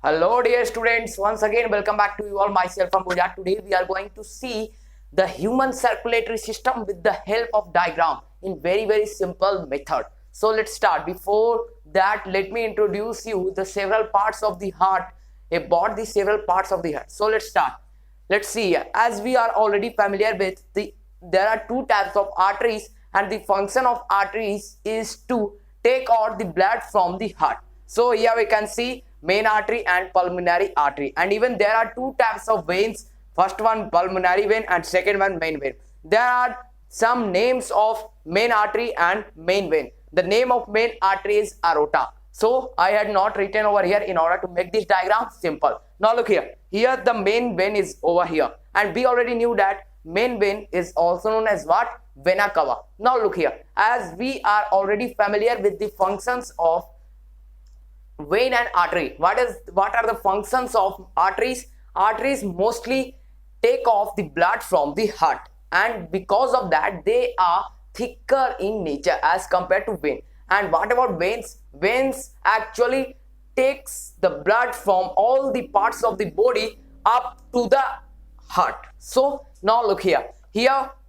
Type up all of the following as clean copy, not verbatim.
Hello dear students, once again welcome back to you all, myself Ambuja. Today we are going to see the human circulatory system with the help of diagram in very simple method. So let's start. Before that, let me introduce you the several parts of the heart, about the several parts of the heart. So let's start. Let's see, as we are already familiar with there are two types of arteries, and the function of arteries is to take out the blood from the heart. So here we can see main artery and pulmonary artery, and even there are two types of veins, first one pulmonary vein and second one main vein. There are some names of main artery and main vein. The name of main artery is aorta. So I had not written over here in order to make this diagram simple. Now look here, the main vein is over here, and we already knew that main vein is also known as what? Vena cava. Now look here, as we are already familiar with the functions of vein and artery. What are the functions of arteries? Arteries mostly take off the blood from the heart, and because of that they are thicker in nature as compared to vein. And what about veins? Veins actually takes the blood from all the parts of the body up to the heart. So now look here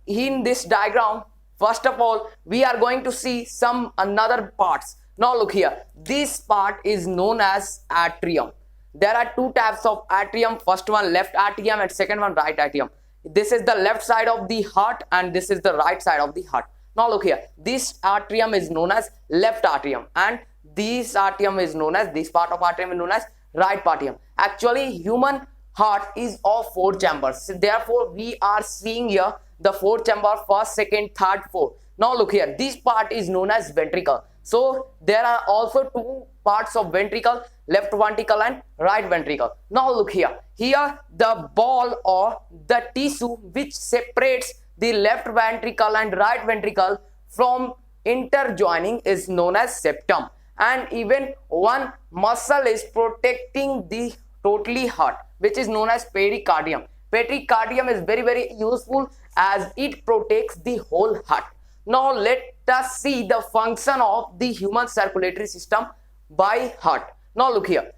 in this diagram, first of all we are going to see some another parts. Now look here, this part is known as atrium. There are two types of atrium, first one left atrium and second one right atrium. This is the left side of the heart and this is the right side of the heart. Now look here, this atrium is known as left atrium, and this atrium is known as, this part of atrium is known as right atrium. Actually human heart is of four chambers, therefore we are seeing here the four chamber, first, second, third, fourth. Now look here, this part is known as ventricle. So there are also two parts of ventricle, left ventricle and right ventricle. Now look here the ball or the tissue which separates the left ventricle and right ventricle from interjoining is known as septum, and even one muscle is protecting the totally heart, which is known as pericardium. Pericardium is very useful as it protects the whole heart. Now let us see the function of the human circulatory system by heart. Now look here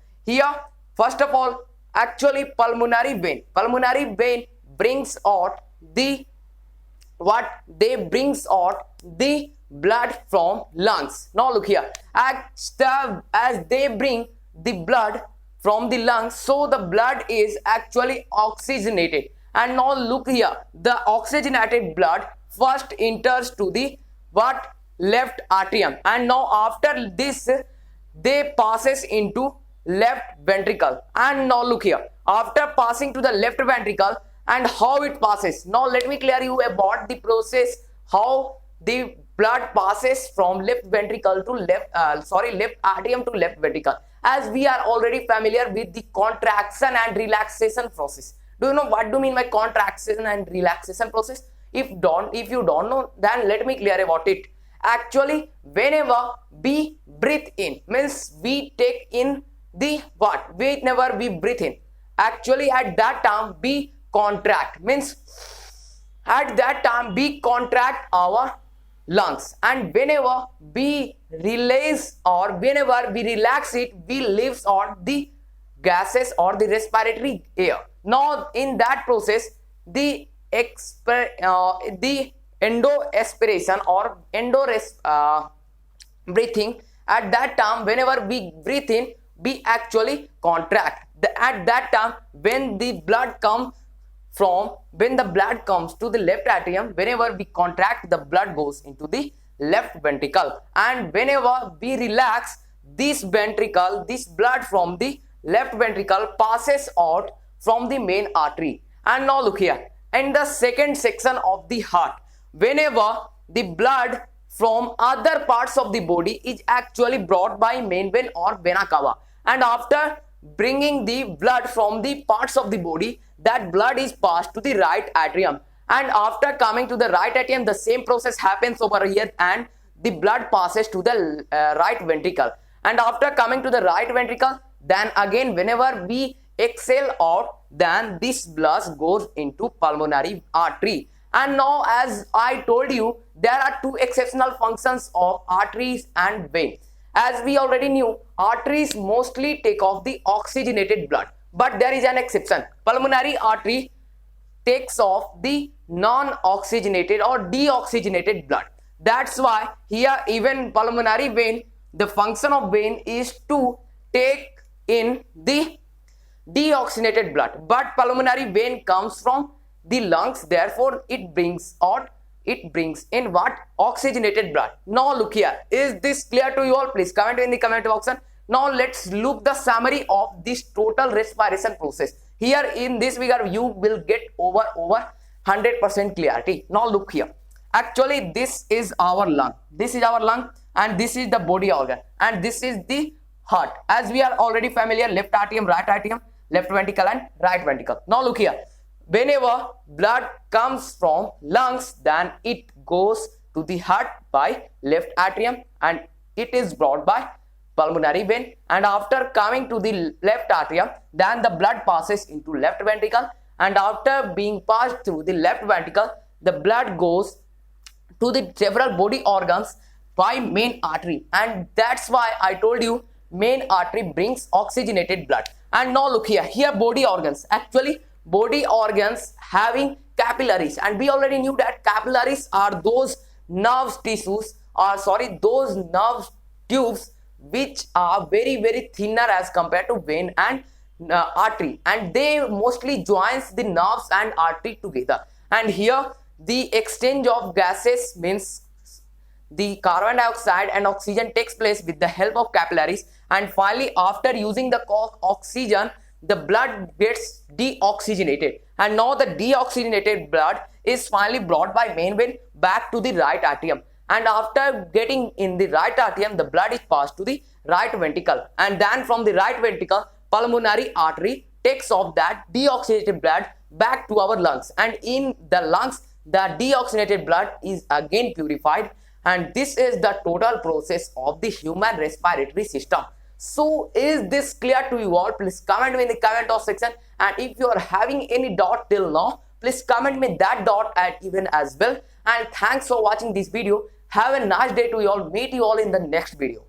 first of all, actually pulmonary vein brings out the the blood from lungs. Now look here, as they bring the blood from the lungs, so the blood is actually oxygenated. And now look here, the oxygenated blood first enters to the left atrium, and now after this they passes into left ventricle. And now look here, after passing to the left ventricle and how it passes, now let me clear you about the process how the blood passes from left ventricle to left atrium to left ventricle. As we are already familiar with the contraction and relaxation process. Do you know what do you mean by contraction and relaxation process? If you don't know, then let me clear about it. Actually whenever we breathe in, means we take in the whenever we breathe in, actually at that time we contract, means at that time we contract our lungs, and whenever we release or whenever we relax it, we leaves out the gases or the respiratory air. Now in that process the endo aspiration or breathing, at that time whenever we breathe in we actually contract. At that time when the blood comes to the left atrium, whenever we contract, the blood goes into the left ventricle, and whenever we relax, this blood from the left ventricle passes out from the main artery. And now look here, in the second section of the heart, whenever the blood from other parts of the body is actually brought by main vein or vena cava, and after bringing the blood from the parts of the body, that blood is passed to the right atrium, and after coming to the right atrium the same process happens over here, and the blood passes to the right ventricle, and after coming to the right ventricle, then again whenever we exhale out, then this blood goes into pulmonary artery. And now as I told you, there are two exceptional functions of arteries and veins. As we already knew, arteries mostly take off the oxygenated blood, but there is an exception. Pulmonary artery takes off the non-oxygenated or deoxygenated blood. That's why here even pulmonary vein, the function of vein is to take in the deoxygenated blood, but pulmonary vein comes from the lungs, therefore it brings in what? Oxygenated blood. Now look here, is this clear to you all? Please comment in the comment box. Now let's look the summary of this total respiration process. Here in this figure you will get over 100% clarity. Now look here, actually this is our lung, and this is the body organ, and this is the heart. As we are already familiar, left atrium, left ventricle and right ventricle. Now look here, whenever blood comes from lungs, then it goes to the heart by left atrium and it is brought by pulmonary vein, and after coming to the left atrium, then the blood passes into left ventricle, and after being passed through the left ventricle, the blood goes to the several body organs by main artery, and that's why I told you main artery brings oxygenated blood. And now look here, body organs, actually body organs having capillaries, and we already knew that capillaries are those nerve tissues, or sorry, those nerve tubes which are very thinner as compared to vein and artery, and they mostly joins the nerves and artery together. And here the exchange of gases, means the carbon dioxide and oxygen, takes place with the help of capillaries, and finally after using the oxygen, the blood gets deoxygenated, and now the deoxygenated blood is finally brought by main vein back to the right atrium, and after getting in the right atrium, the blood is passed to the right ventricle, and then from the right ventricle, pulmonary artery takes off that deoxygenated blood back to our lungs, and in the lungs the deoxygenated blood is again purified, and this is the total process of the human respiratory system. So is this clear to you all? Please comment me in the comment section, and if you are having any doubt till now, please comment me that doubt at even as well. And thanks for watching this video. Have a nice day to you all. Meet you all in the next video.